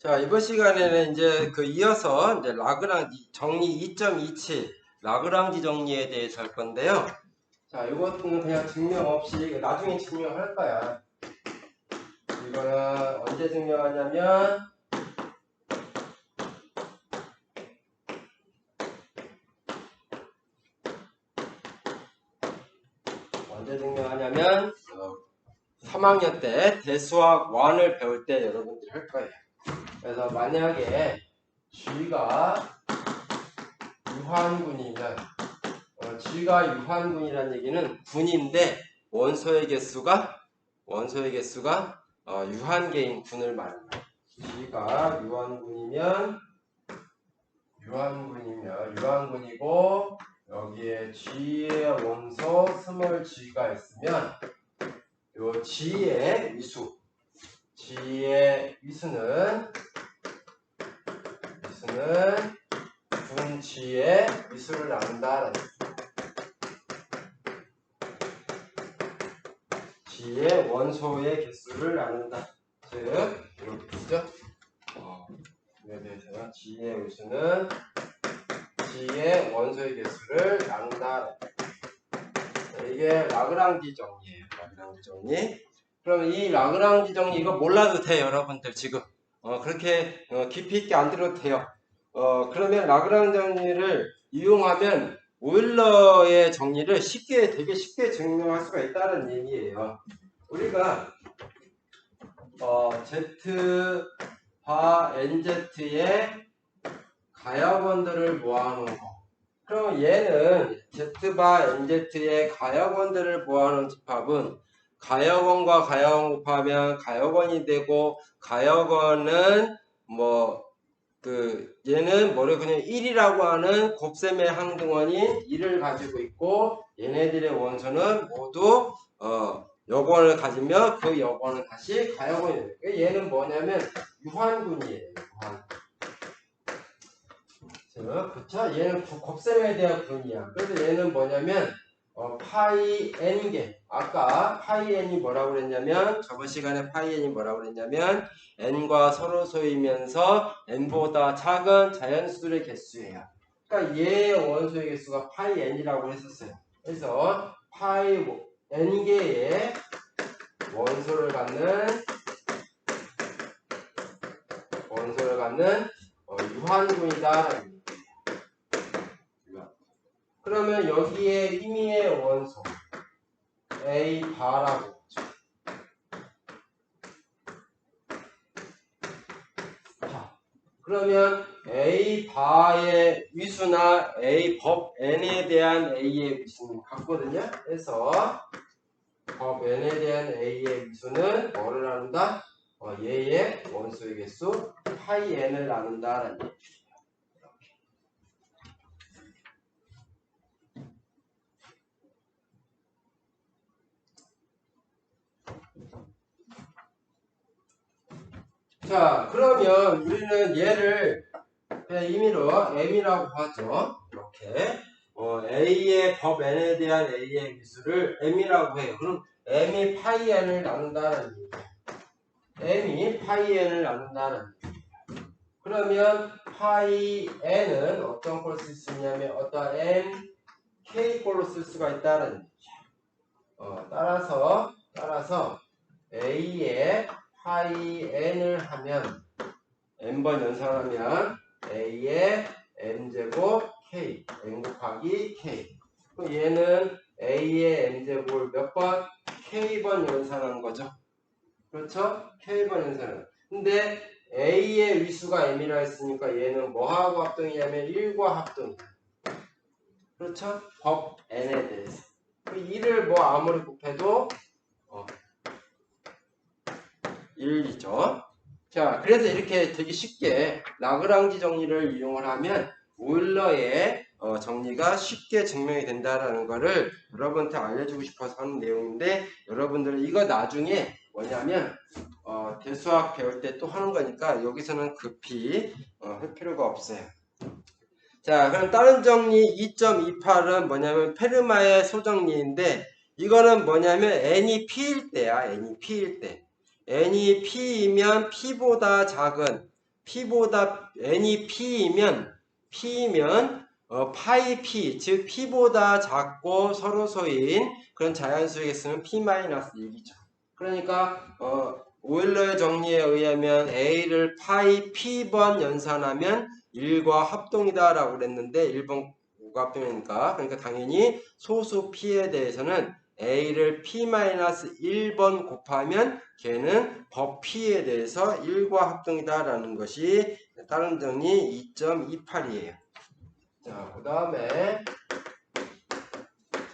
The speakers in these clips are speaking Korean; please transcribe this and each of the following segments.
자, 이번 시간에는 이제 이어서 이제 라그랑지 정리 2.27 라그랑지 정리에 대해서 할 건데요. 자, 이것은 그냥 증명 없이 나중에 증명할 거야. 이거는 언제 증명하냐면 언제 증명하냐면 3학년 때 대수학 1을 배울 때 여러분들이 할 거예요. 그래서 만약에 G가 유한군이면 G가 유한군이라는 얘기는 군인데 원소의 개수가 유한계인 군을 말합니다. G가 유한군이고 여기에 G의 원소 스몰 g가 있으면 요 G의 위수는 군 G의 위수를 나눈다라는 G의 원소의 개수를 나눈다. 즉 이렇게 되죠. 이에 대해서 G의 위수는 G의 원소의 개수를 나눈다. 이게 라그랑지 정리예요. 라그랑지 정리. 그럼 이 라그랑지 정리 이거 몰라도 돼 여러분들 지금. 그렇게 깊이 있게 안 들어도 돼요. 그러면 라그랑지 정리를 이용하면 오일러의 정리를 되게 쉽게 증명할 수가 있다는 얘기예요. 우리가 Z바 NZ의 가역원들을 모아놓은 거. 그럼 얘는 Z바 NZ의 가역원들을 모아놓은 집합은 가역원과 가역원 곱하면 가역원이 되고 가역원은 얘는 그냥 1이라고 하는 곱셈의 항등원인 1을 가지고 있고 얘네들의 원소는 모두 여권을 가지며 그 여권은 다시 가역원이 됩니다. 얘는 뭐냐면 유한군이에요. 그쵸? 얘는 곱셈에 대한 군이야. 그래서 얘는 뭐냐면 파이 n개. 아까 파이 n이 뭐라고 그랬냐면 저번 시간에 파이 n이 뭐라고 그랬냐면 n과 서로 소이면서 n보다 작은 자연수들의 개수예요. 그러니까 얘의 원소의 개수가 파이 n이라고 했었어요. 그래서 파이 n개의 원소를 갖는 유한군이다. 그러면 여기에 힘의 원소 A 바라고 했죠. 자, 그러면 A 바의 위수나 A 법 n에 대한 A의 위수는 같거든요. 그래서 법 n에 대한 A의 위수는 뭐를 나눈다? 얘의 원소의 개수 파이 n을 나눈다라는 얘기죠. 자, 그러면 우리는 얘를 그냥 임의로 M이라고 하죠. 이렇게 A의 법 N에 대한 A의 기수를 M이라고 해요. 그럼 M이 파이 N을 나눈다는 얘기예요. M이 파이 N을 나눈다는 얘기예요. 그러면 파이 N은 어떤 꼴로 쓸 수 있냐면 어떤 M, K 꼴로 쓸 수가 있다는 얘기죠. 따라서 A의 파이 N을 하면 N번 연산하면 A의 N제곱 K, N 곱하기 K. 그럼 얘는 A의 N제곱을 몇 번? K번 연산한 거죠. 그렇죠? K번 연산한. 근데 A의 위수가 M이라 했으니까 얘는 뭐하고 합동이냐면 1과 합동이야. 그렇죠? 법 N에 대해서. 1을 아무리 곱해도 1이죠. 자, 그래서 이렇게 되게 쉽게 라그랑지 정리를 이용을 하면 오일러의 정리가 쉽게 증명이 된다라는 거를 여러분한테 알려주고 싶어서 하는 내용인데 여러분들은 이거 나중에 뭐냐면 대수학 배울 때 또 하는 거니까 여기서는 급히 할 필요가 없어요. 자, 그럼 다른 정리 2.28은 뭐냐면 페르마의 소정리인데 이거는 뭐냐면 n이 p일 때야. n이 p일 때. n이 p이면 p보다 작은 P보다 n이 P이면 파이 P, 즉 P보다 작고 서로소인 그런 자연수에게 쓰면 P-1이죠. 그러니까 오일러의 정리에 의하면 A를 파이 P번 연산하면 1과 합동이다 라고 그랬는데 1번 오갑변이니까 그러니까 당연히 소수 P에 대해서는 A를 P-1번 곱하면 걔는 법 P에 대해서 1과 합동이다 라는 것이 다른 정리 2.28이에요. 자, 그 다음에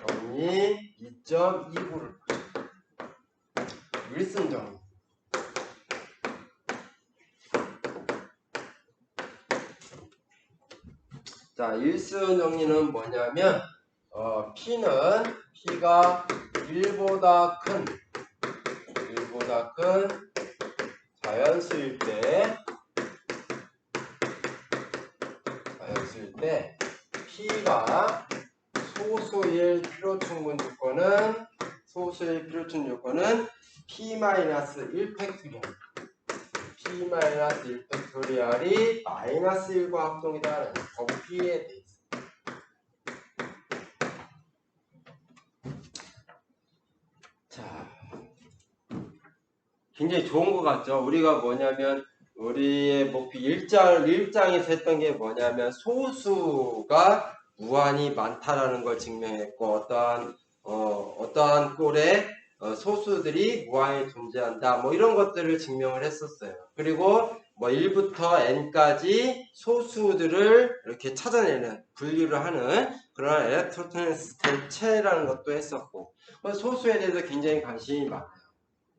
정리 2.29를 윌슨 정리. 자, 윌슨 정리는 뭐냐면 P가 1보다 큰 자연수일 때 P가 소수일 필요충분 요건은 P-1 팩토리얼. P-1 팩토리얼이 -1과 합동이다. 법 P에 대해서. 자, 굉장히 좋은 것 같죠? 우리가 뭐냐면, 우리의 목표 1장에서 했던 게 뭐냐면, 소수가 무한히 많다라는 걸 증명했고, 어떠한 꼴에 소수들이 무한히 존재한다. 뭐 이런 것들을 증명을 했었어요. 그리고 뭐 1부터 n까지 소수들을 이렇게 찾아내는, 분류를 하는 그런 에렉트로테네스 대체라는 것도 했었고, 소수에 대해서 굉장히 관심이 많아요.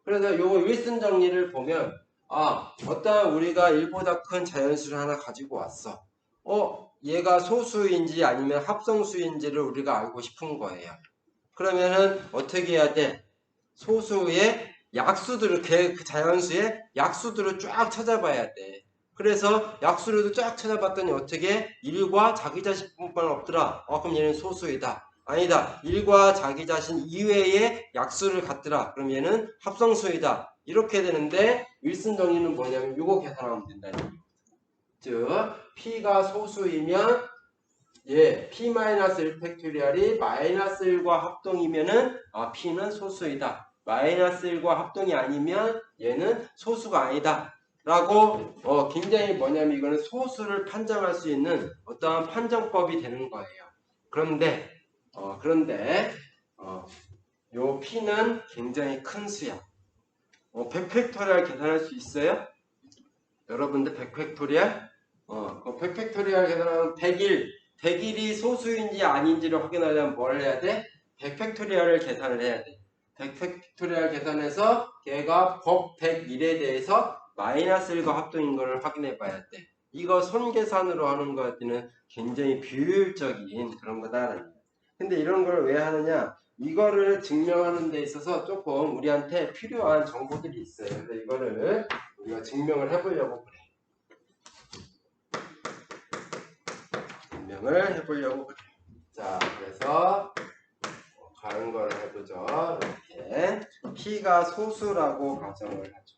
그래서 요 윌슨 정리를 보면 어떤 우리가 1보다 큰 자연수를 하나 가지고 왔어. 얘가 소수인지 아니면 합성수인지를 우리가 알고 싶은 거예요. 그러면은 어떻게 해야 돼? 소수의 약수들을 그 자연수의 약수들을 쫙 찾아봐야 돼. 그래서 약수를 쫙 찾아봤더니 어떻게 1과 자기 자신뿐만 없더라. 그럼 얘는 소수이다. 아니다. 1과 자기 자신 이외의 약수를 갖더라. 그럼 얘는 합성수이다. 이렇게 되는데 윌슨 정리는 뭐냐면 이거 계산하면 된다는 얘기예요. 즉 P가 소수이면 P-1 팩토리얼이 -1과 합동이면은 P는 소수이다. -1과 합동이 아니면 얘는 소수가 아니다. 라고 굉장히 뭐냐면 이거는 소수를 판정할 수 있는 어떠한 판정법이 되는 거예요. 그런데 요 P는 굉장히 큰 수야. 100팩토리얼 계산할 수 있어요? 여러분들 100팩토리얼? 100팩토리얼 계산하면 100일이 소수인지 아닌지를 확인하려면 뭘 해야 돼? 100팩토리얼을 계산을 해야 돼. 100팩토리얼 계산해서 걔가 법 101에 대해서 -1과 합동인 것을 확인해 봐야 돼. 이거 손계산으로 하는 것은 굉장히 비효율적인 그런 거다. 근데 이런 걸 왜 하느냐? 이거를 증명하는 데 있어서 조금 우리한테 필요한 정보들이 있어요. 그래서 이거를 우리가 증명을 해보려고 그래. 해보려고 그래. 자, 그래서 다른 걸 해보죠. 이렇게 P가 소수라고 가정을 하죠.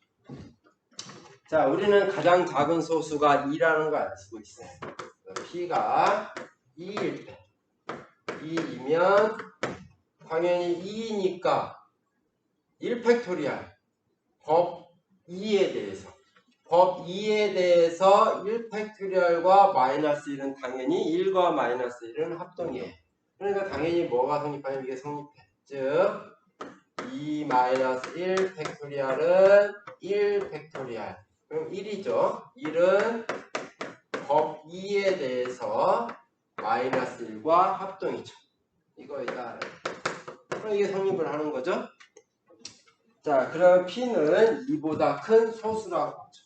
자, 우리는 가장 작은 소수가 2라는 걸 알 수 있어요. P가 2일 때 2이면 당연히 2이니까 1팩토리얼 법 2에 대해서 1팩토리얼과 -1은 당연히 1과 -1은 합동이에요. 그러니까 당연히 뭐가 성립하냐면 이게 성립해. 즉 2-1 팩토리얼은 1 팩토리얼. 그럼 1이죠. 1은 법 2에 대해서 -1과 합동이죠. 이거이다. 그럼 이게 성립을 하는 거죠. 자, 그럼 P는 2보다 큰 소수라고 하죠.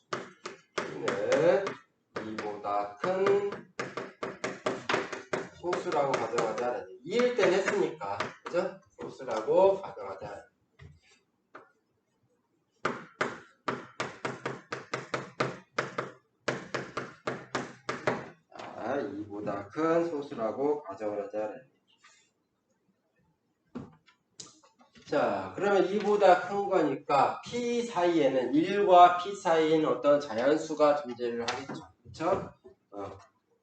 P는 2보다 큰 소수라고 가정하자. 2일 땐 했으니까, 그죠? 소수라고 가정하자. 자, 2보다 큰 소수라고 가정을 하자. 자, 그러면 2보다 큰 거니까 P 사이에는 1과 P 사이에는 어떤 자연수가 존재를 하겠죠. 그쵸?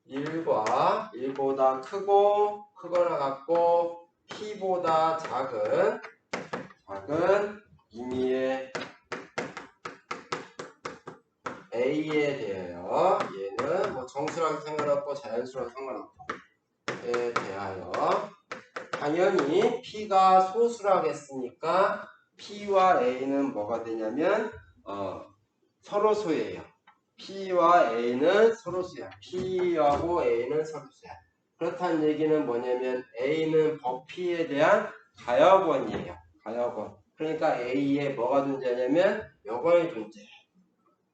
1과 1보다 크고 크거나 같고 P보다 작은 임의의 A에 대하여 얘는 뭐 정수랑 상관없고 자연수랑 상관없고 에 대하여 당연히 P가 소수라고 했으니까 P와 A는 뭐가 되냐면 서로 소예요. P와 A는 서로 소야. P하고 A는 서로 소야. 그렇다는 얘기는 뭐냐면 A는 법 P에 대한 가역원이에요. 가역원. 그러니까 A에 뭐가 존재하냐면 여건이 존재해.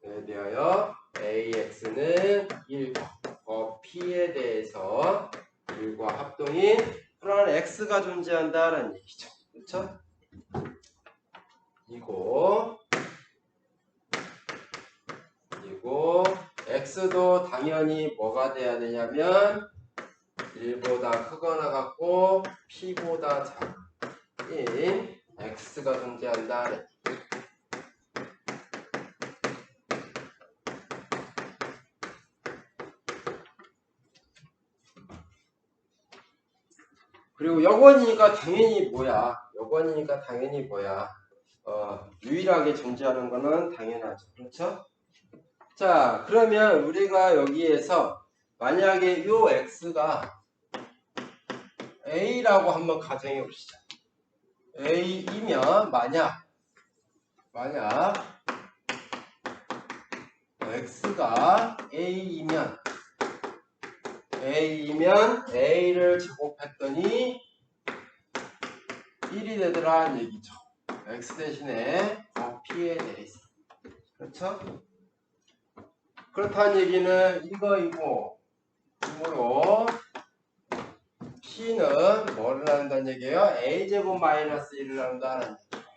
에 대하여 AX는 1과 법 P에 대해서 1과 합동인 그런 X가 존재한다라는 얘기죠. 그렇죠? 그리고 X도 당연히 뭐가 돼야 되냐면 1보다 크거나 같고 P보다 작은 X가 존재한다. 그리고 여건이니까 당연히 뭐야? 여건이니까 당연히 뭐야? 유일하게 존재하는 거는 당연하죠. 그렇죠? 자, 그러면 우리가 여기에서 만약에 요 X가 A라고 한번 가정해 봅시다. A이면 만약 X가 A이면 A를 제곱했더니 1이 되더라는 얘기죠. X 대신에 P에 대해서. 그렇죠? 그렇다는 얘기는 이거이고, 이므로 P는 뭐를 한다는 얘기예요? A제곱 마이너스 1을 한다는 얘기예요.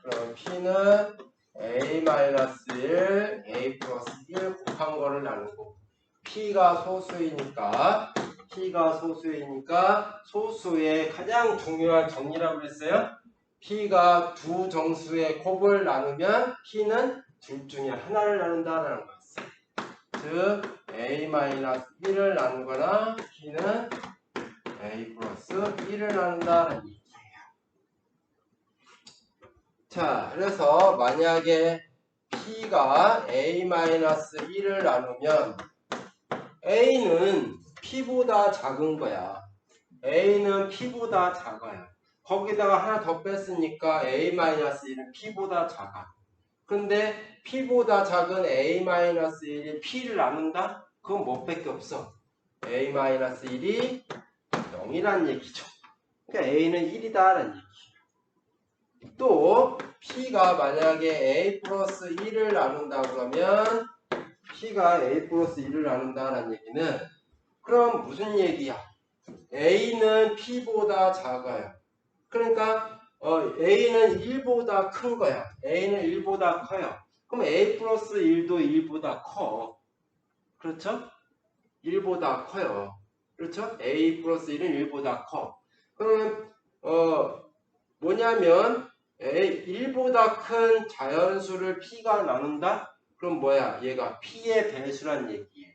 그럼 P는 A-1, A 플러스 1 곱한 거를 나누고 P가 소수이니까 소수의 가장 중요한 정리라고 했어요. P가 두 정수의 곱을 나누면 P는 둘 중에 하나를 나눈다라는 거였어요. 즉 A-1을 나누거나 P는 A 플러스 1을 나눈다는 얘기예요. 자, 그래서 만약에 P가 A-1을 나누면 A는 P보다 작은 거야. A는 P보다 작아요. 거기다가 하나 더 뺐으니까 A-1은 P보다 작아. 근데 P보다 작은 A-1이 P를 나눈다? 그건 뭐 밖에 없어. A-1이 0이란 얘기죠. 그러니까 A는 1이다라는 얘기예요. 또 P가 만약에 A 플러스 1을 나눈다 그러면 P가 A 플러스 1을 나눈다라는 얘기는 그럼 무슨 얘기야? A는 P보다 작아요. 그러니까 A는 1보다 큰 거야. A는 1보다 커요. 그럼 A 플러스 1도 1보다 커. 그렇죠? 1보다 커요. 그렇죠? A 플러스 1은 1보다 커. 그러면 뭐냐면 1보다 큰 자연수를 P가 나눈다? 그럼 뭐야? 얘가 P의 배수란 얘기예요.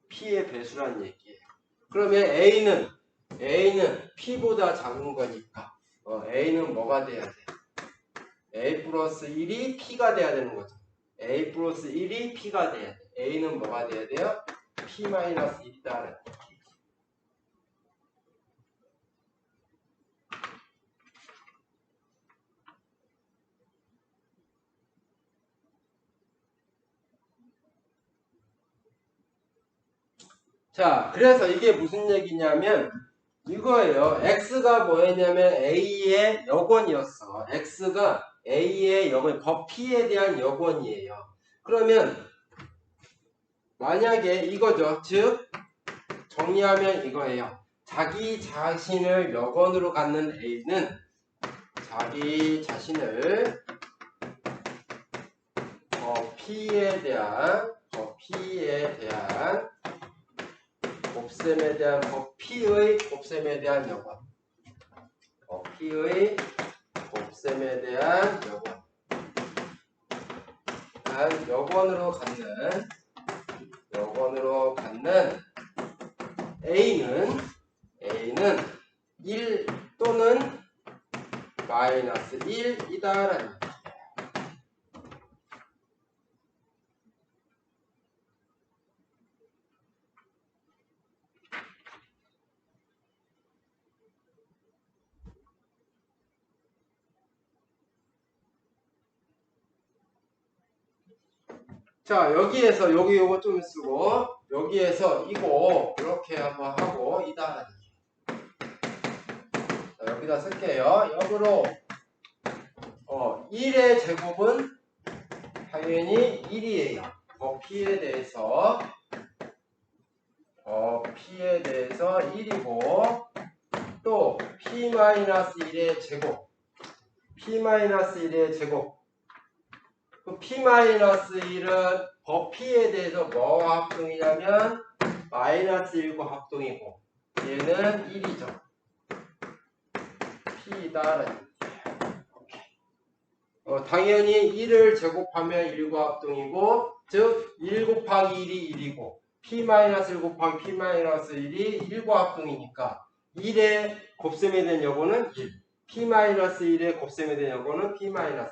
P의 배수란 얘기예요. 그러면 A는 P보다 작은 거니까 A는 뭐가 돼야 돼? A 플러스 1이 P가 돼야 되는 거죠. A 플러스 1이 P가 돼야 돼. A는 뭐가 돼야 돼요? P 마이너스 1이다. 자, 그래서 이게 무슨 얘기냐면 이거예요. X가 뭐였냐면 A의 여건이었어. X가 A의 여건, 법 P에 대한 여건이에요. 그러면 만약에 이거죠. 즉 정리하면 이거예요. 자기 자신을 여건으로 갖는 A는 자기 자신을 P에 대한 곱셈에 대한 법 P의 곱셈에 대한 여건. P의 곱셈에 대한 여건으로 갖는 A는 1 또는 마이너스 1이다라는 거예요. 자, 여기에서 요거 좀 쓰고 여기에서 이거 이렇게 한번 하고 이다라는 거예요. 자, 여기다 쓸게요. 역으로 1의 제곱은 당연히 1이에요. P에 대해서 1이고 또 P-1의 제곱 P-1의 제곱 그 P-1은 P에 대해서 뭐와 합동이냐면 마이너스 1과 합동이고 얘는 1이죠. P이다라는 당연히 1을 제곱하면 1과 합동이고 즉 1 곱하기 1이 1이고 P-1 곱하기 P-1이 1과 합동이니까 1의 곱셈에 대한 여고는 1 P-1의 곱셈에 대한 여고는 P-1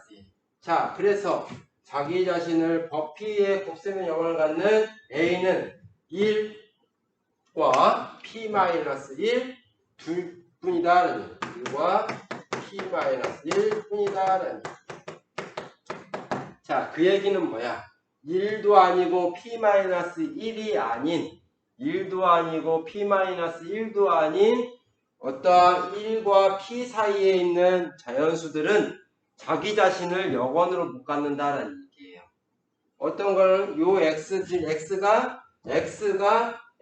자, 그래서 자기 자신을 P의 곱셈의 여건을 갖는 A는 1과 P-1 둘뿐이다. 1과 P-1 뿐이다. 자, 그 얘기는 뭐야? 1도 아니고 P-1이 아닌 1도 아니고 P-1도 아닌 어떠한 1과 P 사이에 있는 자연수들은 자기 자신을 여건으로 못 갖는다라는 얘기예요. 어떤 거는 요 X가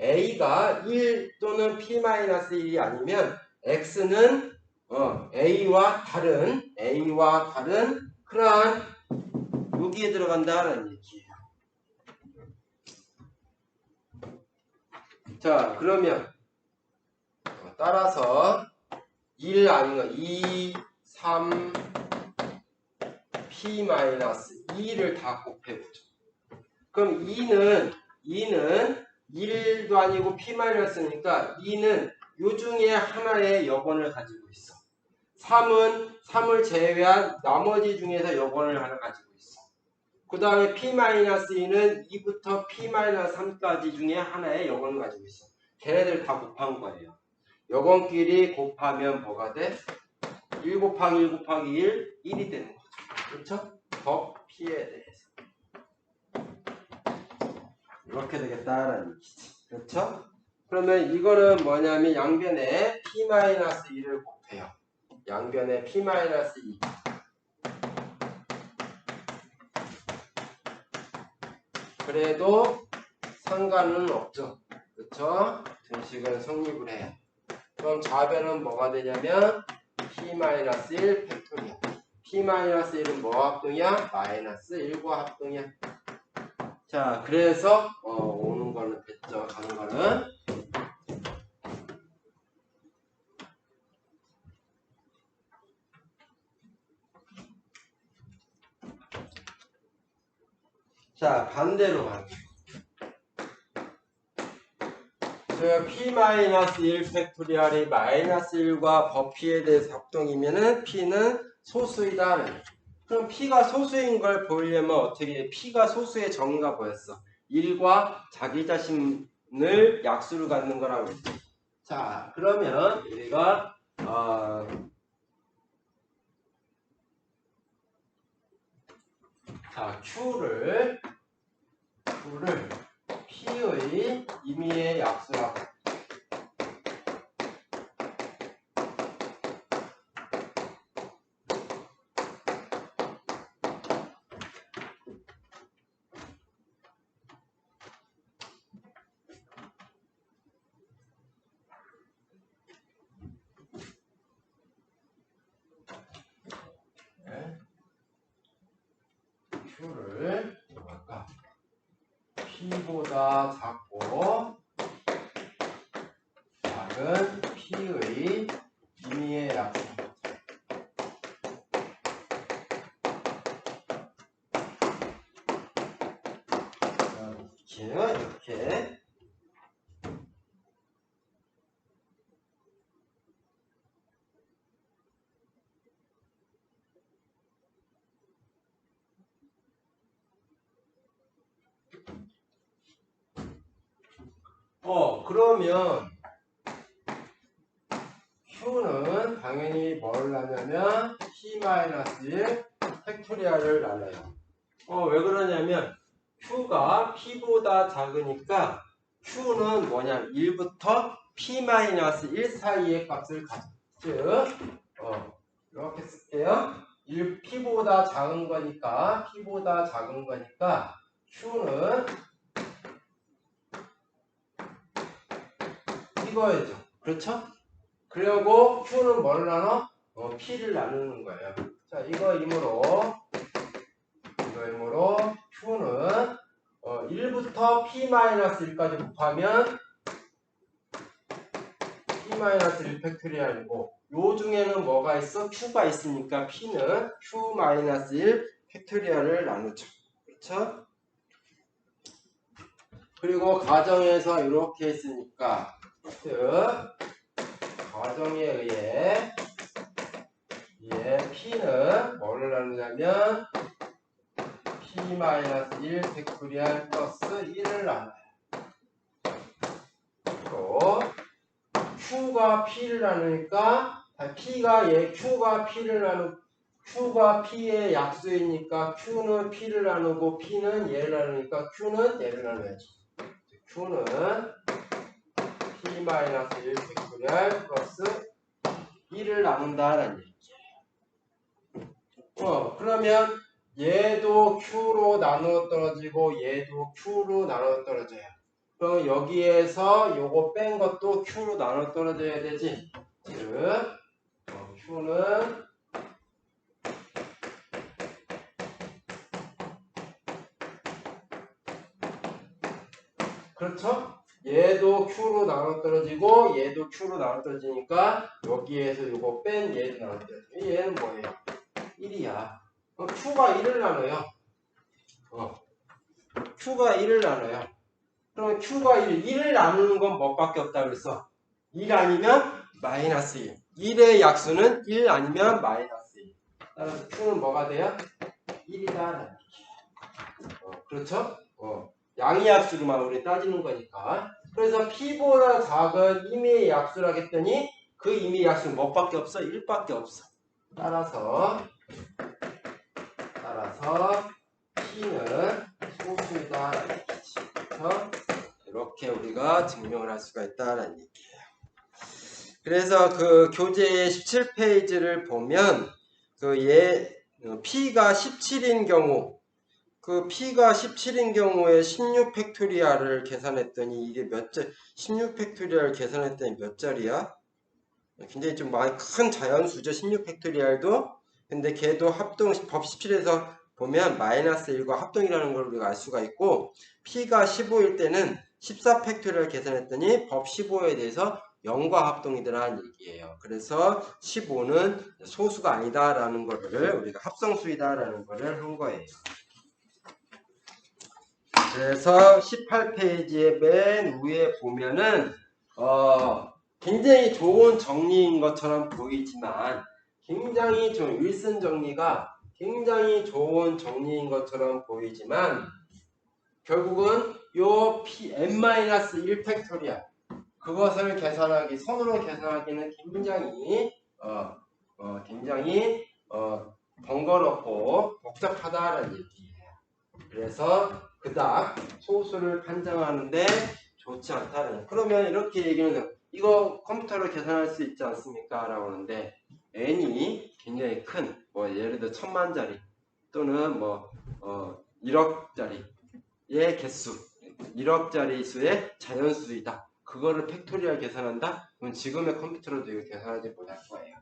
A가 1 또는 P-1이 아니면 X는 A와 다른 그러한 여기에 들어간다라는 얘기예요. 자, 그러면 따라서 1 아닌 거 2, 3, P-2를 다 곱해보죠. 그럼 2는 1도 아니고 P-였으니까 2는 요 중에 하나의 여건을 가지고 있어. 3을 제외한 나머지 중에서 여건을 하나 가지고 있어. 그 다음에 P-2는 2부터 P-3까지 중에 하나의 여건을 가지고 있어. 걔네들 다 곱한 거예요. 여건끼리 곱하면 뭐가 돼? 1 곱하기 1 곱하기 1이 되는 거죠. 그렇죠? P에 대해서. 이렇게 되겠다라는 얘기지. 그렇죠? 그러면 이거는 뭐냐면 양변에 P-1을 곱해요. 양변에 P-2. 그래도 상관은 없죠. 그렇죠? 등식은 성립을 해요. 그럼 좌변은 뭐가 되냐면 P-1 팩토리얼. P-1은 뭐와 합동이야? 마이너스 1과 합동이야. 자, 그래서 오는 거는 됐죠. 가는 거는 자, 반대로 가는 거예요. P-1 팩토리얼이 마이너스 1과 버피에 대해서 합동이면은 P는 소수이다. 그럼 P가 소수인 걸 보이려면 어떻게 해? P가 소수의 정의가 뭐였어? 1과 자기 자신을 약수를 갖는 거라고 했지. 자, 그러면 우리가 자, Q를 P의 임의의 약수라고. Q를 뭐랄까? P보다 작고 작은 P의 임의의 약수. 이렇게. 그러면 Q는 당연히 뭘 나누면 P-1 팩토리얼을 나눠요. 왜 그러냐면 Q가 P보다 작으니까 Q는 뭐냐 1부터 P-1 사이의 값을 가져. 즉 이렇게 쓸게요. P보다 작은 거니까 Q는 이거죠. 그렇죠? 그리고 Q는 뭘 나눠? P를 나누는 거예요. 자, 이거이므로 Q는 1부터 P-1까지 곱하면 P-1 팩토리얼이고 요 중에는 뭐가 있어? Q가 있으니까 P는 Q-1 팩토리얼을 나누죠. 그렇죠? 그리고 가정에서 이렇게 했으니까 가정에 의해 P는 뭐를 나누냐면 P-1 팩토리얼 플러스 1을 나눠요. 또 Q가 P를 나누니까 Q가 P의 약수이니까 Q는 P를 나누고 P는 얘를 나누니까 Q는 얘를 나눠야죠. Q는 P-1 팩토리얼 플러스 1을 나눈다라는 얘기예요. 그러면 얘도 Q로 나누어 떨어지고 얘도 Q로 나누어 떨어져요. 그럼 여기에서 요거 뺀 것도 Q로 나눠 떨어져야 되지. 즉 Q는 그렇죠? 얘도 Q로 나눠 떨어지고 얘도 Q로 나눠 떨어지니까 여기에서 요거 뺀 얘도 나눠 떨어지고 얘는 뭐예요? 1이야. Q가 1을 나눠요. Q가 1을 나눠요. 그러면 Q가 1을 나누는 건 뭐밖에 없다 그랬어? 1 아니면 마이너스 1. 1의 약수는 1 아니면 마이너스 1. 따라서 Q는 뭐가 돼요? 1이다. 그렇죠? 양의 약수로만 우리 따지는 거니까. 그래서 P보다 작은 임의의 약수라 했더니 그 임의의 약수는 뭐밖에 없어? 1밖에 없어. 따라서 P는 소수이다. 그래서 이렇게 우리가 증명을 할 수가 있다는 얘기예요. 그래서 그 교재 17페이지를 보면 P가 17인 경우 P가 17인 경우에 16팩토리얼을 계산했더니 이게 16팩토리얼 계산했더니 몇 자리야? 굉장히 좀 많이 큰 자연수죠. 16팩토리얼도. 근데 걔도 합동 법 17에서 보면 마이너스 1과 합동이라는 걸 우리가 알 수가 있고 P가 15일 때는 14팩토리얼 계산했더니 법 15에 대해서 0과 합동이더라는 얘기예요. 그래서 15는 소수가 아니다라는 거를 우리가 합성수이다라는 거를 한 거예요. 그래서 18페이지의 맨 위에 보면은 굉장히 좋은 정리인 것처럼 보이지만 굉장히 좀 윌슨 정리가 굉장히 좋은 정리인 것처럼 보이지만 결국은 요 n-1 팩토리얼 그것을 계산하기 손으로 계산하기는 굉장히 번거롭고 복잡하다는 얘기예요. 그래서 그닥 소수를 판정하는데 좋지 않다는. 그러면 이렇게 얘기는 해요. 이거 컴퓨터로 계산할 수 있지 않습니까? 라고 하는데 n이 굉장히 큰 예를 들어 1000만짜리 또는 1억짜리의 개수 1억짜리 수의 자연수이다. 그거를 팩토리얼 계산한다? 그럼 지금의 컴퓨터로도 이거 계산하지 못할 거예요.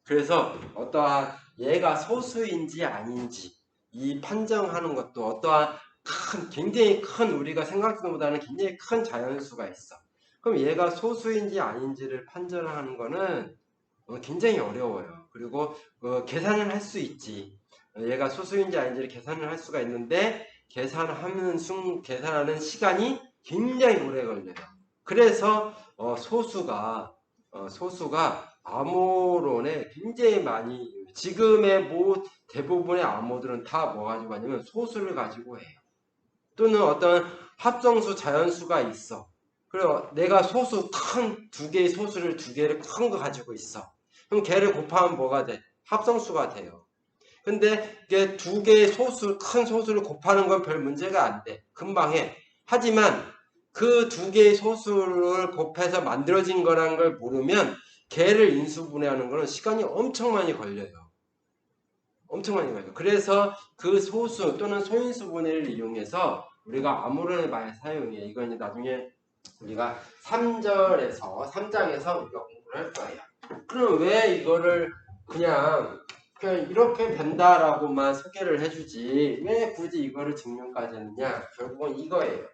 그래서 어떠한 얘가 소수인지 아닌지 이 판정하는 것도 어떠한 굉장히 큰 우리가 생각하는 것보다는 굉장히 큰 자연수가 있어. 그럼 얘가 소수인지 아닌지를 판정하는 거는 굉장히 어려워요. 그리고 계산을 할 수 있지. 얘가 소수인지 아닌지를 계산을 할 수가 있는데 계산하는 시간이 굉장히 오래 걸려요. 그래서 소수가 암호론에 굉장히 많이, 지금의 대부분의 암호들은 다 뭐 가지고 하냐면 소수를 가지고 해요. 또는 어떤 합성수 자연수가 있어. 그리고 내가 두 개의 소수를 두 개를 큰 거 가지고 있어. 그럼 걔를 곱하면 뭐가 돼? 합성수가 돼요. 근데 이게 두 개의 큰 소수를 곱하는 건 별 문제가 안 돼. 금방 해. 하지만 그 두 개의 소수를 곱해서 만들어진 거라는 걸 모르면 걔를 인수분해하는 거는 시간이 엄청 많이 걸려요. 엄청 많이 걸려요. 그래서 그 소수 또는 소인수분해를 이용해서 우리가 암호론을 많이 사용해. 이거 이제 나중에 우리가 3장에서 우리가 공부를 할 거예요. 그럼 왜 이거를 그냥 이렇게 된다라고만 소개를 해주지 왜 굳이 이거를 증명까지 했느냐? 결국은 이거예요.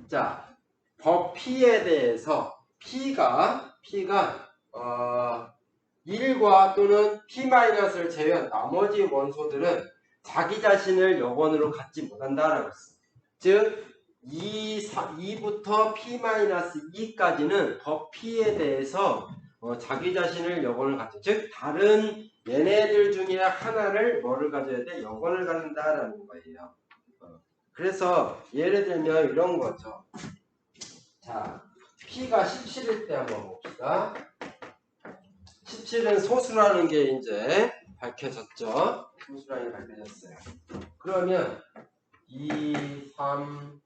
자, 법 P에 대해서 P가 1과 또는 P-를 제외한 나머지 원소들은 자기 자신을 여건으로 갖지 못한다라고 했어. 즉 2부터 P-2까지는 법 P에 대해서 자기 자신을 여건을 갖죠. 즉 다른 얘네들 중에 하나를 뭐를 가져야 돼? 여건을 갖는다라는 거예요. 그래서 예를 들면 이런 거죠. 자, P가 17일 때 한번 봅시다. 17은 소수라는 게 이제 밝혀졌죠. 소수라는 게 밝혀졌어요. 그러면 2, 3,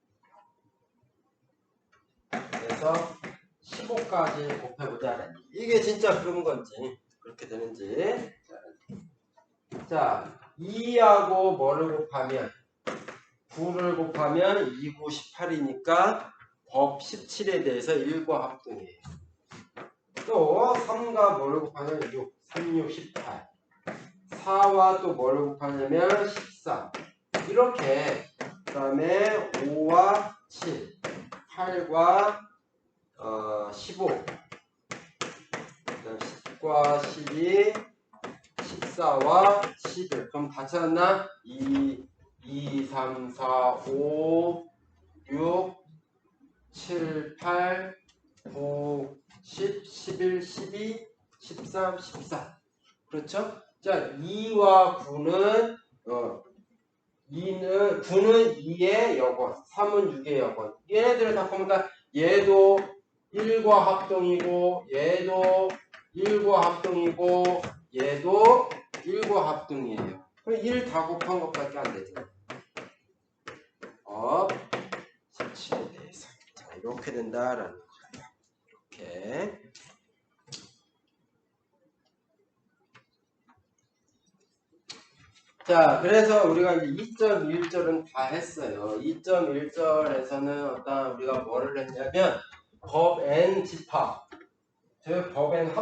에서 15까지 곱해보자. 이게 진짜 그런 건지 그렇게 되는지. 자, 2하고 뭐를 곱하면 9를 곱하면 2, 9, 18이니까 법 17에 대해서 1과 합동이에요. 또 3과 뭐를 곱하면 6, 3, 6, 18. 4와 또 뭐를 곱하냐면 14. 이렇게 그 다음에 5와 7, 8과 15, 10과 12, 14와 11. 그럼 다 찾았나? 2, 3, 4, 5, 6, 7, 8, 9, 10, 11, 12, 13, 14. 그렇죠? 자, 2와 9는 9는 2의 여건, 3은 6의 여건. 얘네들을 다 보니까 얘도 1과 합동이고 얘도 1과 합동이고 얘도 1과 합동이에요. 그럼 1 다 곱한 것밖에 안 되죠. 17에 대해서. 자, 이렇게 된다라는 거예요. 이렇게. 자, 그래서 우리가 이제 2.1절은 다 했어요. 2.1절에서는 우리가 뭐를 했냐면 법 N 집합, 즉 법 N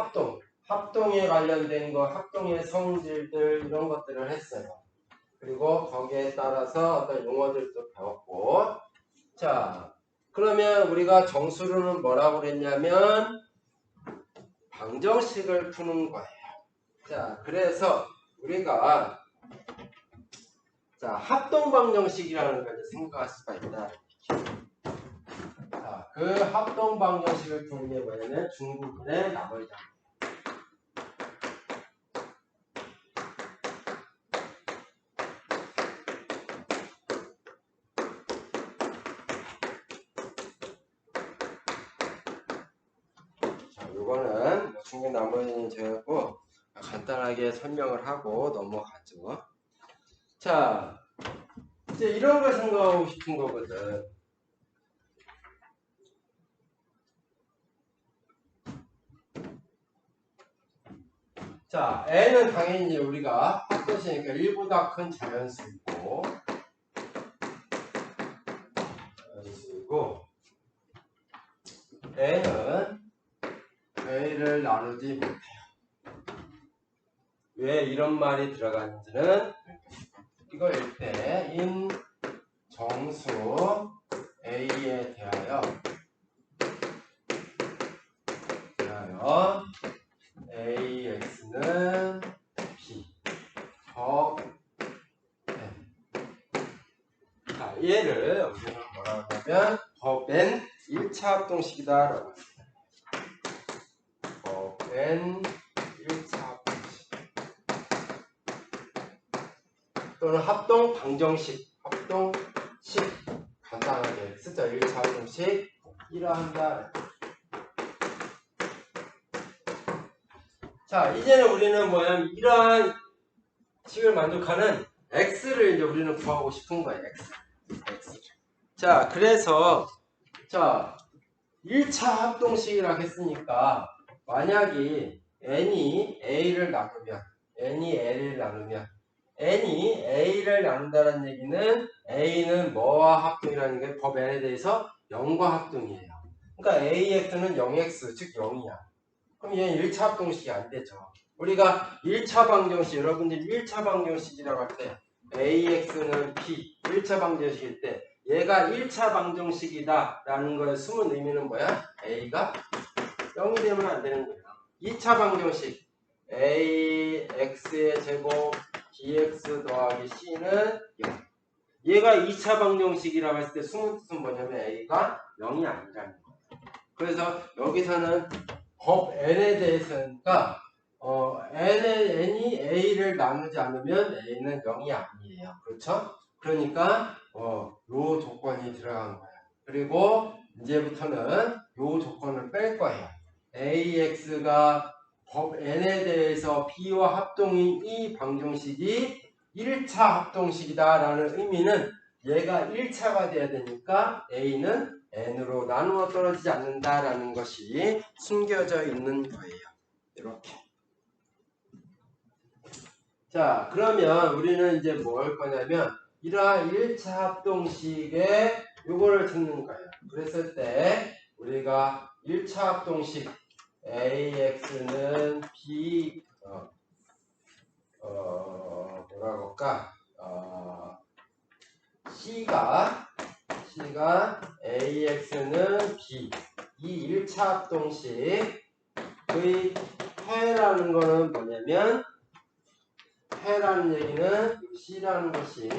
합동에 관련된 거, 합동의 성질들 이런 것들을 했어요. 그리고 거기에 따라서 어떤 용어들도 배웠고. 자, 그러면 우리가 정수로는 뭐라고 그랬냐면 방정식을 푸는 거예요. 자, 그래서 우리가 합동 방정식이라는 걸 생각할 수가 있다. 자, 그 합동 방정식을 푸는 게 뭐냐면 중부분의 나머지 자, 요거는 중부 나머지는 제하고 간단하게 설명을 하고 넘어가죠. 자, 이제 이런 걸 생각하고 싶은 거거든. 자, N은 당연히 우리가 합도시니까 1보다 큰 자연수이고, N은 A를 나누지 못해요. 왜 이런 말이 들어가는지는 이거일 때 인 정수 A에 대하여 AX는 B 법 N 얘를 우리는 뭐라고 하냐면 법 n 1차 합동식이다 라고 합니다. 법 n 1차 합동식 또는 합동 방정식, 합동식 간단하게 쓰죠. 1차 합동식 이러한다. 자, 이제는 우리는 뭐냐면 이러한 식을 만족하는 x를 이제 우리는 구하고 싶은 거예요. x. 자, 그래서 자 1차 합동식이라고 했으니까 만약에 n이 a를 나누면 n이 a를 나눈다는 얘기는 a는 뭐와 합동이라는 게 법 n에 대해서 0과 합동이에요. 그러니까 ax는 0x 즉 0이야. 그럼 얘는 1차 합동식이 안 되죠. 우리가 1차 방정식, 여러분들이 1차 방정식이라고 할 때 ax는 p 1차 방정식일 때 얘가 1차 방정식이다 라는 거의 숨은 의미는 뭐야? a가 0이 되면 안 되는 거예요. 2차 방정식 ax의 제곱 bx 더하기 c는 0. 얘가 2차 방정식이라고 했을 때 숨은 뜻은 뭐냐면 a가 0이 아니라는 거예요. 그래서 여기서는 법 n에 대해서니까 n이 a를 나누지 않으면 a는 0이 아니에요. 그렇죠? 그러니까 요 조건이 들어간 거예요. 그리고 이제부터는 요 조건을 뺄 거예요. ax가 법 n에 대해서 b와 합동인 이 방정식이 1차 합동식이다 라는 의미는 얘가 1차가 돼야 되니까 a는 n으로 나누어 떨어지지 않는다라는 것이 숨겨져 있는 거예요. 이렇게. 자, 그러면 우리는 이제 뭐 할 거냐면 이러한 1차 합동식에 요거를 듣는 거예요. 그랬을 때 우리가 1차 합동식 ax는 b 뭐라고 할까? c가 ax는 b 이 1차 합동식의 해라는 거는 뭐냐면 해라는 얘기는 c라는 것이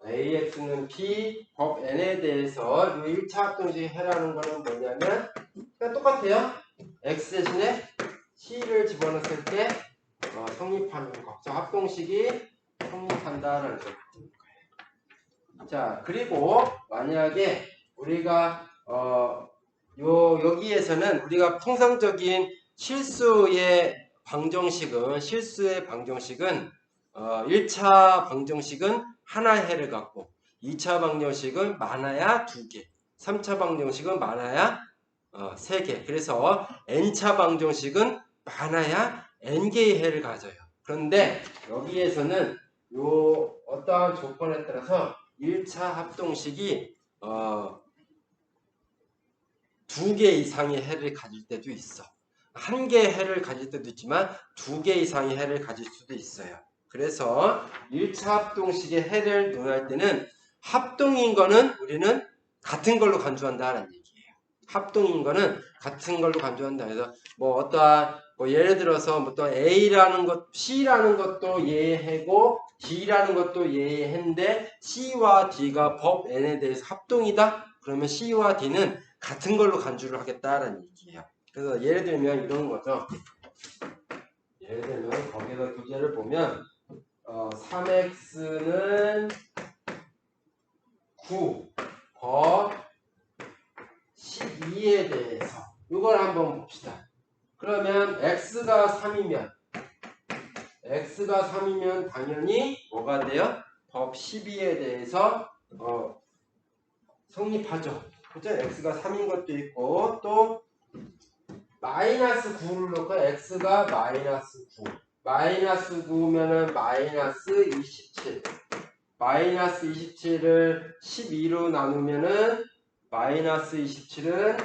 ax는 b 법 n에 대해서 이 1차 합동식의 해라는 거는 뭐냐면 그냥 똑같아요. x 대신에 c를 집어넣었을 때 성립하는 거. 자, 합동식이 성립한다라는 거예요. 자, 그리고 만약에 우리가 여기에서는 우리가 통상적인 실수의 방정식은 1차 방정식은 하나의 해를 갖고 2차 방정식은 많아야 2개 3차 방정식은 많아야 3개 그래서 n차 방정식은 많아야 n개의 해를 가져요. 그런데 여기에서는 어떠한 조건에 따라서 1차 합동식이 2개 이상의 해를 가질 때도 있어. 1개의 해를 가질 때도 있지만 2개 이상의 해를 가질 수도 있어요. 그래서 1차 합동식의 해를 논할 때는 합동인 거는 우리는 같은 걸로 간주한다는 얘기예요. 합동인 거는 같은 걸로 간주한다. 그래서 예를 들어서 어떤 A라는 것, C라는 것도 얘의 해고 D라는 것도 얘의 해인데 C와 D가 법 N에 대해서 합동이다? 그러면 C와 D는 같은 걸로 간주를 하겠다라는 얘기예요. 그래서 예를 들면 이런 거죠. 예를 들면 거기서 교재를 보면 3x는 9 법 12에 대해서 이걸 한번 봅시다. 그러면 x가 3이면 당연히 뭐가 돼요? 법 12에 대해서 성립하죠. 그죠? x가 3인 것도 있고 또 마이너스 9를 넣고 x가 마이너스 9 마이너스 9면은 마이너스 27 마이너스 27을 12로 나누면은 마이너스 27은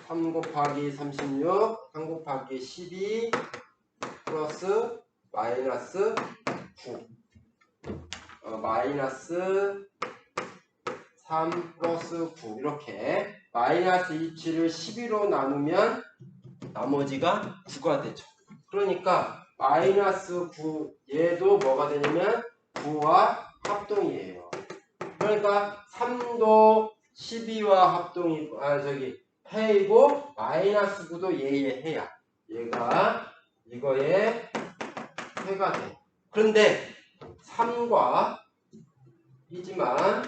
3 곱하기 36 3 곱하기 12 플러스 마이너스 9 마이너스 3 플러스 9 이렇게 마이너스 27을 12로 나누면 나머지가 9가 되죠. 그러니까 마이너스 9 얘도 뭐가 되냐면 9와 합동이에요. 그러니까 3도 12와 합동이 해이고 마이너스 9도 얘의 해야. 얘가 이거의 해가 돼. 그런데 3과 이지만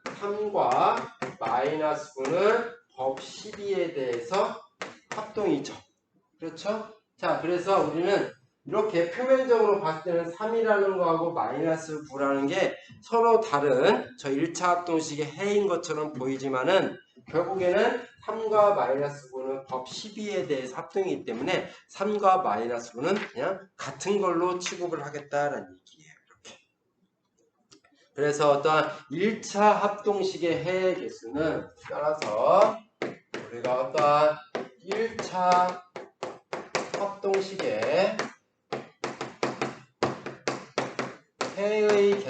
3과 마이너스 9는 법 12에 대해서 합동이죠. 그렇죠? 자, 그래서 우리는 이렇게 표면적으로 봤을 때는 3이라는 거하고 마이너스 9라는 게 서로 다른 저 1차 합동식의 해인 것처럼 보이지만은 결국에는 3과 마이너스 9는 법 12에 대해서 합동이기 때문에 3과 마이너스 9는 그냥 같은 걸로 취급을 하겠다라는 얘기예요. 이렇게. 그래서 어떤 1차 합동식의 해의 개수는 따라서 우리가 어떤 1차 합동식의 해의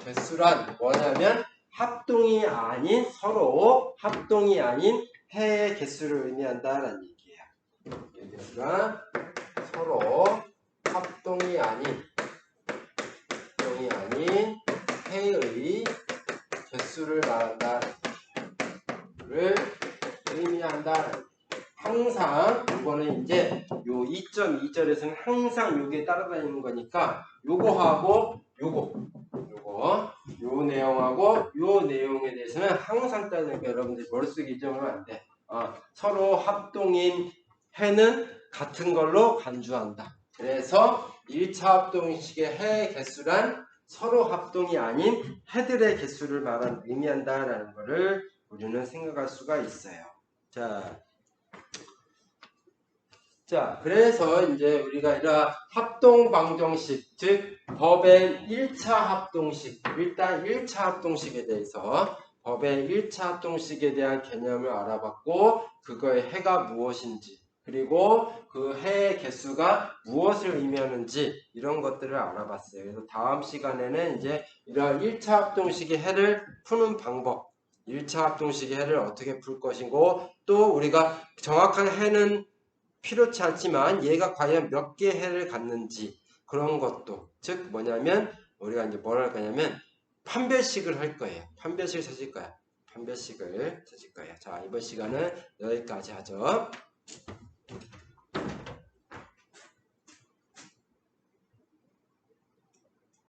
개수란 뭐냐면 합동이 아닌 서로 합동이 아닌 해의 개수를 의미한다라는 얘기예요. 이 개수란 서로 합동이 아닌 해의 개수를 의미한다. 항상 이거는 이제 요 2.2절에서는 항상 요게 따라다니는 거니까 요거하고 요 내용하고 요 내용에 대해서는 항상 따르니까 여러분들 머릿속에 잊어버리면 안 돼. 서로 합동인 해는 같은 걸로 간주한다. 그래서 1차 합동식의 해의 개수란 서로 합동이 아닌 해들의 개수를 의미한다라는 것을 우리는 생각할 수가 있어요. 자, 그래서 이제 우리가 이런 합동방정식, 즉 법의 1차 합동식, 일단 1차 합동식에 대해서 법의 1차 합동식에 대한 개념을 알아봤고 그거의 해가 무엇인지 그리고 그 해의 개수가 무엇을 의미하는지 이런 것들을 알아봤어요. 그래서 다음 시간에는 이제 이런 1차 합동식의 해를 푸는 방법, 1차 합동식의 해를 어떻게 풀 것이고 또 우리가 정확한 해는 필요치 않지만 얘가 과연 몇 개의 해를 갖는지 그런 것도 즉 뭐냐면 우리가 이제 뭘 할 거냐면 판별식을 할 거예요. 판별식을 찾을 거야. 자, 이번 시간은 여기까지 하죠.